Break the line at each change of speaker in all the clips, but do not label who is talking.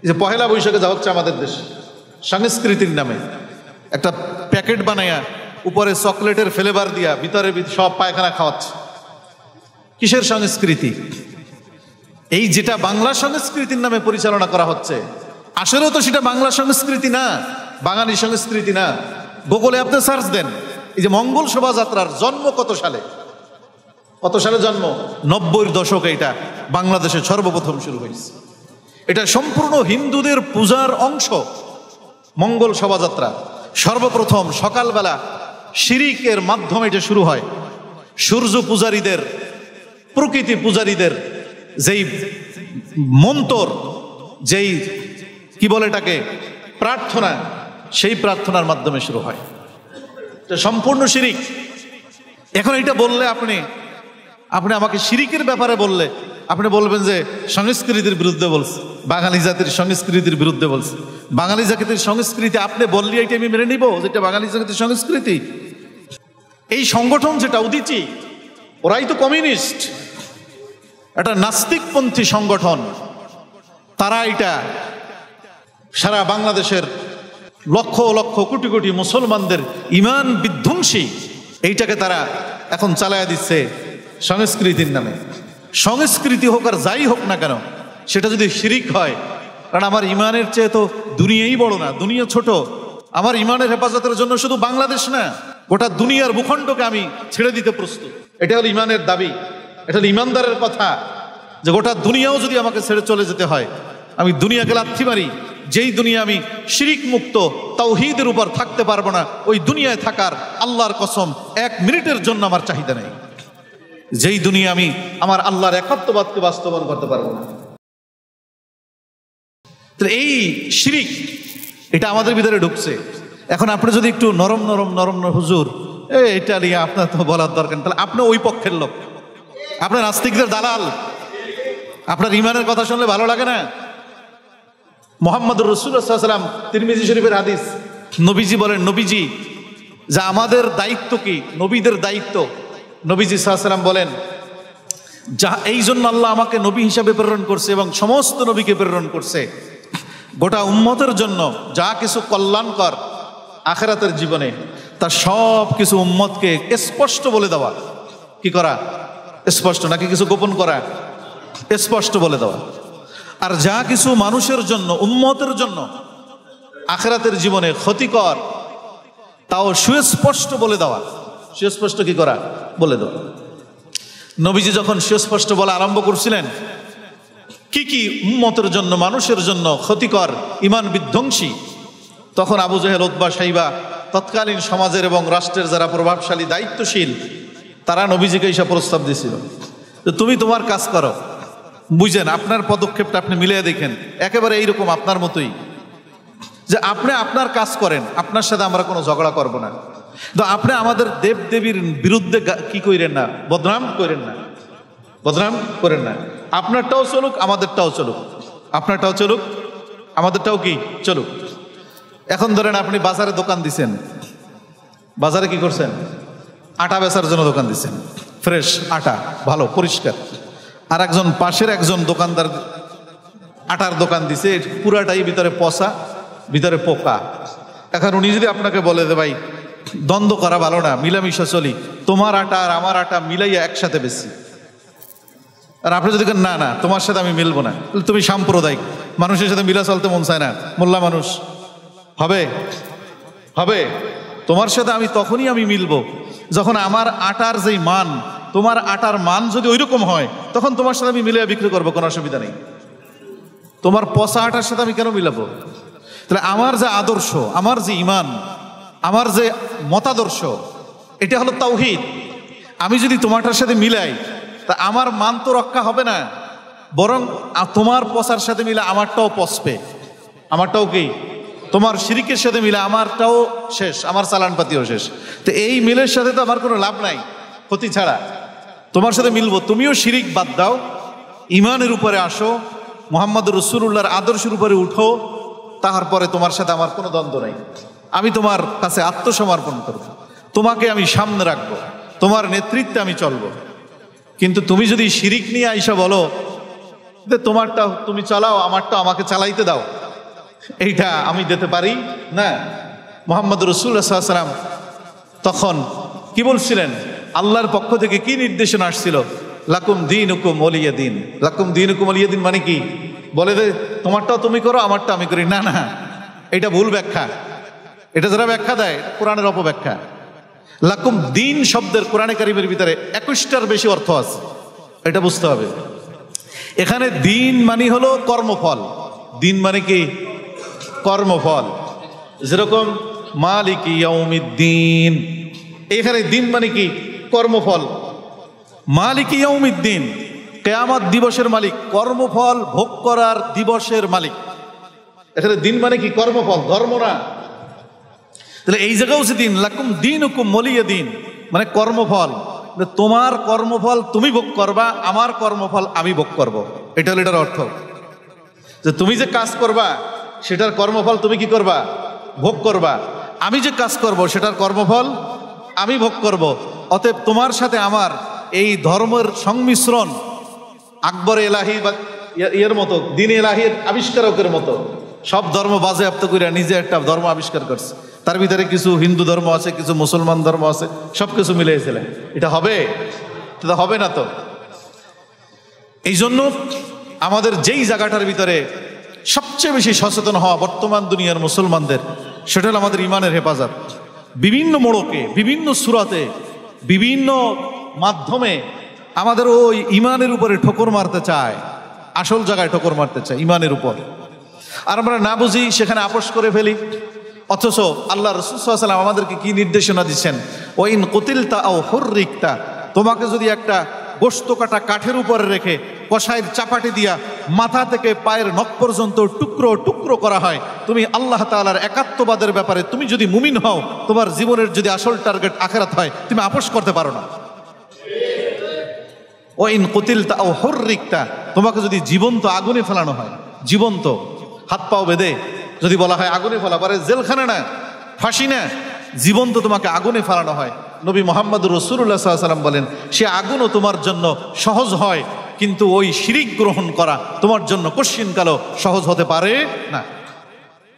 যে পহেলা বৈশাখে যা হচ্ছে আমাদের দেশে সংস্কৃতির নামে একটা প্যাকেট বানাইয়া উপরে চকলেটের ফ্লেভার দিয়া ভিতরে সব পায়খানা খাওয়াচ্ছে। কিসের সংস্কৃতি? এই যেটা বাংলা সংস্কৃতির নামে পরিচালনা করা হচ্ছে, আসলেও তো সেটা বাংলা সংস্কৃতি না, বাঙালি সংস্কৃতি না। গুগলে আপনি সার্চ দেন, এই যে মঙ্গল শোভাযাত্রার জন্ম কত সালে? কত সালে জন্ম? 90-এর দশকে এটা বাংলাদেশে সর্বপ্রথম শুরু হয়েছে। এটা সম্পূর্ণ হিন্দুদের পূজার অংশ। মঙ্গল শোভাযাত্রা সর্বপ্রথম সকালবেলা শিরিকের মাধ্যমে এটা শুরু হয়। সূর্য পূজারীদের, প্রকৃতি পূজারীদের যেই মন্তর, যেই কি বলে এটাকে, প্রার্থনা, সেই প্রার্থনার মাধ্যমে শুরু হয়। এটা সম্পূর্ণ শিরিক। এখন এটা বললে আপনি আমাকে শিরিকের ব্যাপারে বললে আপনি বলবেন যে সংস্কৃতির বিরুদ্ধে বলছে, বাঙালি জাতির সংস্কৃতির বিরুদ্ধে বলছে। বাঙালি জাতির সংস্কৃতি আপনি বললে এটা আমি মেনে নিব যেটা বাঙালি জাতির সংস্কৃতি? এই সংগঠন যেটা উদিচি, ওরাই তো কমিউনিস্ট, একটা নাস্তিকপন্থী সংগঠন। তারা এটা সারা বাংলাদেশের লক্ষ লক্ষ কোটি কোটি মুসলমানদের ইমান বিধ্বংসী, এইটাকে তারা এখন চালায়া দিচ্ছে সংস্কৃতির নামে। সংস্কৃতি হোক আর যাই হোক না কেন, সেটা যদি শিরিক হয়, কারণ আমার ইমানের চেয়ে তো দুনিয়াই বড় না, দুনিয়া ছোট। আমার ইমানের হেফাজতের জন্য শুধু বাংলাদেশ না, গোটা দুনিয়ার ভূখণ্ডকে আমি ছেড়ে দিতে প্রস্তুত। এটা হলো ইমানের দাবি, এটা হলো ইমানদারের কথা, যে গোটা দুনিয়াও যদি আমাকে ছেড়ে চলে যেতে হয়, আমি দুনিয়াকে লাথি মারি। যেই দুনিয়া আমি শিরিক মুক্ত তাওহীদের উপর থাকতে পারবো না, ওই দুনিয়ায় থাকার আল্লাহর কসম 1 মিনিটের জন্য আমার চাহিদা নেই। যেই দুনিয়া আমি আমার আল্লাহর একাত্মবাদকে বাস্তবায়ন করতে পারবো না। তো এই শিরিক, এটা আমাদের ভিতরে ঢুকছে। এখন আপনি যদি একটু নরম নরম নরম হুজুর এটা নিয়ে আপনার তো বলার দরকার, তাহলে আপনি ওই পক্ষের লোক, আপনার নাস্তিকদের দালাল। আপনার ইমানের কথা শুনলে ভালো লাগে না? মুহাম্মদুর রাসূলুল্লাহ সাল্লাল্লাহু আলাইহি ওয়াসাল্লাম, তিরমিজি শরীফের হাদিস, নবীজি বলেন, নবীজি যা আমাদের দায়িত্ব কি, নবীদের দায়িত্ব, নবীজি সাল্লাল্লাহু আলাইহি ওয়াসাল্লাম বলেন, যা এই জন্য আল্লাহ আমাকে নবী হিসাবে প্রেরণ করছে এবং সমস্ত নবীকে প্রেরণ করছে, গোটা উম্মতের জন্য যা কিছু কল্যাণকর আখিরাতের জীবনে, তার সব কিছু উম্মতকে স্পষ্ট বলে দেওয়া। কি করা? স্পষ্ট, নাকি কিছু গোপন করা? স্পষ্ট বলে দেওয়া। আর যা কিছু মানুষের জন্য, উম্মতের জন্য আখিরাতের জীবনে ক্ষতিকর, তাও সুস্পষ্ট বলে দেওয়া। সুস্পষ্ট কি করা? বলে দেওয়া। নবীজি যখন সুস্পষ্ট বলা আরম্ভ করছিলেন, কি কি উম্মতের জন্য, মানুষের জন্য ক্ষতিকর, ইমান বিধ্বংসী, তখন আবু জেহেল, উতবা, শাইবা, তৎকালীন সমাজের এবং রাষ্ট্রের যারা প্রভাবশালী দায়িত্বশীল, তারা নবীজিকে এসে প্রস্তাব দিয়েছিল যে তুমি তোমার কাজ করো, বুঝেন, আপনার পদক্ষেপটা আপনি মিলিয়ে দেখেন, একেবারে এইরকম আপনার মতোই, যে আপনি আপনার কাজ করেন, আপনার সাথে আমরা কোনো ঝগড়া করব না, তো আপনি আমাদের দেব দেবীর বিরুদ্ধে কি করেন না, বদনাম করেন না, বদনাম করেন না। আপনারটাও চলুক, আমাদেরটাও চলুক, আপনারটাও চলুক, আমাদেরটাও কি চলুক। এখন ধরেন আপনি বাজারে দোকান দিছেন, বাজারে কি করছেন? আটা বেচার জন্য দোকান দিছেন, ফ্রেশ আটা, ভালো পরিষ্কার। আর একজন পাশের একজন দোকানদার আটার দোকান দিছে, পুরাটাই ভিতরে পচা, ভিতরে পোকা। এখন উনি যদি আপনাকে বলে যে ভাই দ্বন্দ্ব করা ভালো না, মিলামিশা চলি, তোমার আটা আর আমার আটা মিলাইয়া একসাথে বেশি, আর আপনি যদি না না তোমার সাথে আমি মিলবো না, তুমি সাম্প্রদায়িক, মানুষের সাথে মিলা চলতে মন চায় না, মোল্লা মানুষ হবে, হবে তোমার সাথে আমি তখনই আমি মিলবো যখন আমার আটার যেই মান, তোমার আটার মান যদি ওইরকম হয়, তখন তোমার সাথে আমি মিলিয়ে বিক্রি করবো, কোনো অসুবিধা নেই। তোমার পচা আটার সাথে আমি কেন মিলাবো? তাহলে আমার যে আদর্শ, আমার যে ইমান, আমার যে মতাদর্শ, এটা হলো তাওহীদ। আমি যদি তোমারটার সাথে মিলাই, তা আমার মান তো রক্ষা হবে না, বরং তোমার পচার সাথে মিলে আমারটাও পচবে, আমারটাও কি, তোমার শিরিকের সাথে মিলে আমারটাও শেষ, আমার চালানপাতিও শেষ। তো এই মিলের সাথে তো আমার কোনো লাভ নাই, ক্ষতি ছাড়া। তোমার সাথে মিলবো, তুমিও শিরিক বাদ দাও, ইমানের উপরে আসো, মুহাম্মদুর রাসূলুল্লাহর আদর্শের উপরে উঠো, তারপরে তোমার সাথে আমার কোনো দ্বন্দ্ব নাই। আমি তোমার কাছে আত্মসমর্পণ করব, তোমাকে আমি সামনে রাখবো, তোমার নেতৃত্বে আমি চলবো। কিন্তু তুমি যদি শিরিক নিয়ে আইসা বলো যে তোমারটা তুমি চালাও, আমারটা আমাকে চালাইতে দাও, এইটা আমি দিতে পারি না। মুহাম্মদ রাসূলুল্লাহ সাল্লাল্লাহু আলাইহি ওয়াসাল্লাম তখন কি বলছিলেন? আল্লাহর পক্ষ থেকে কি নির্দেশনা আসছিল? লাকুম দীনুকুম ওয়ালিয়া দিন। লাকুম দীনুকুম ওয়ালিয়া দিন মানে কি? বলে যে তোমারটাও তুমি করো, আমারটা আমি করি। না না, এটা ভুল ব্যাখ্যা। এটা যারা ব্যাখ্যা দেয় কোরআনের অপব্যাখ্যা। লাকুম দিন শব্দের কোরআনে কারিমের ভিতরে 21টার বেশি অর্থ আছে, এটা বুঝতে হবে। এখানে দিন মানে হলো কর্মফল। দিন মানে কি? কর্মফল। যেরকম মালিকি ইয়াউমিদ্দিন, এখানে দিন মানে কি? কর্মফল। মালিকি ইয়াউমিদ্দিন, কিয়ামত দিবসের মালিক, কর্মফল ভোগ করার দিবসের মালিক। এখানে দিন মানে কি? কর্মফল, ধর্ম না। তাহলে এই জায়গাও যে দিন, লাকুম দীনুকুম ওয়ালিয়া দিন মানে কর্মফল। তোমার কর্মফল তুমি ভোগ করবা, আমার কর্মফল আমি ভোগ করব। এটা হলো এটার অর্থ। যে তুমি যে কাজ করবা সেটার কর্মফল তুমি কি করবা? ভোগ করবা। আমি যে কাজ করব সেটার কর্মফল আমি ভোগ করব। অতএব তোমার সাথে আমার এই ধর্মের সংমিশ্রণ আকবর এলাহি বা এর মতো, দিন এলাহির আবিষ্কারকের মতো সব ধর্ম বাজেয়াপ্ত করে নিজে একটা ধর্ম আবিষ্কার করছে। তার ভিতরে কিছু হিন্দু ধর্ম আছে, কিছু মুসলমান ধর্ম আছে, সব কিছু মিলিয়েছিলেন। এটা হবে? এটা হবে না তো। এই জন্য আমাদের যেই জায়গাটার ভিতরে সবচেয়ে বেশি সচেতন হওয়া বর্তমান দুনিয়ার মুসলমানদের, সেটা হলো আমাদের ইমানের হেফাজত। বিভিন্ন মোড়কে, বিভিন্ন সূরাতে, বিভিন্ন মাধ্যমে আমাদের ওই ইমানের উপরে ঠোকর মারতে চায়, আসল জায়গায় ঠোকর মারতে চায় ইমানের উপর। আর আমরা না বুঝি সেখানে আপোষ করে ফেলি। অথচ আল্লাহ রাসূল সাল্লাল্লাহু আলাইহি ওয়াসাল্লাম আমাদেরকে কি নির্দেশনা দিচ্ছেন? ওয়াইন কুতিলতা আও হুররিকতা, তোমাকে যদি একটা গোশত কাটা কাঠের উপরে রেখে কষাইয়ের চাপাটি দিয়া মাথা থেকে পায়ের নখ পর্যন্ত টুকরো টুকরো করা হয়, তুমি আল্লাহ তাআলার একাত্মবাদের ব্যাপারে তুমি যদি মুমিন হও, তোমার জীবনের যদি আসল টার্গেট আখিরাত হয়, তুমি আপোষ করতে পারো না। ওয়াইন কুতিলতা আও হুররিকতা, তোমাকে যদি জীবন্ত আগুনে ফেলানো হয়, জীবন্ত হাত পাও বেঁধে যদি বলা হয় আগুনে ফেলা, পরে জেলখানা না, ফাঁসি না, জীবন্ত তোমাকে আগুনে ফেলানো হয়, নবী মুহাম্মদ রাসূলুল্লাহ সাল্লাল্লাহু আলাইহি ওয়াসাল্লাম বলেন সে আগুনও তোমার জন্য সহজ হয়, কিন্তু ওই শিরিক গ্রহণ করা তোমার জন্য কশিনকালও সহজ হতে পারে না।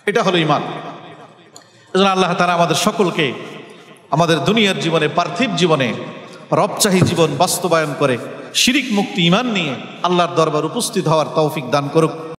এটা হলো ঈমান। এজন্য আল্লাহ তাআলা আমাদের সকলকে আমাদের দুনিয়ার জীবনে, পার্থিব জীবনে রবচাহী জীবন বাস্তবায়ন করে শিরিক মুক্তি ঈমান নিয়ে আল্লাহর দরবার উপস্থিত হওয়ার তৌফিক দান করুক।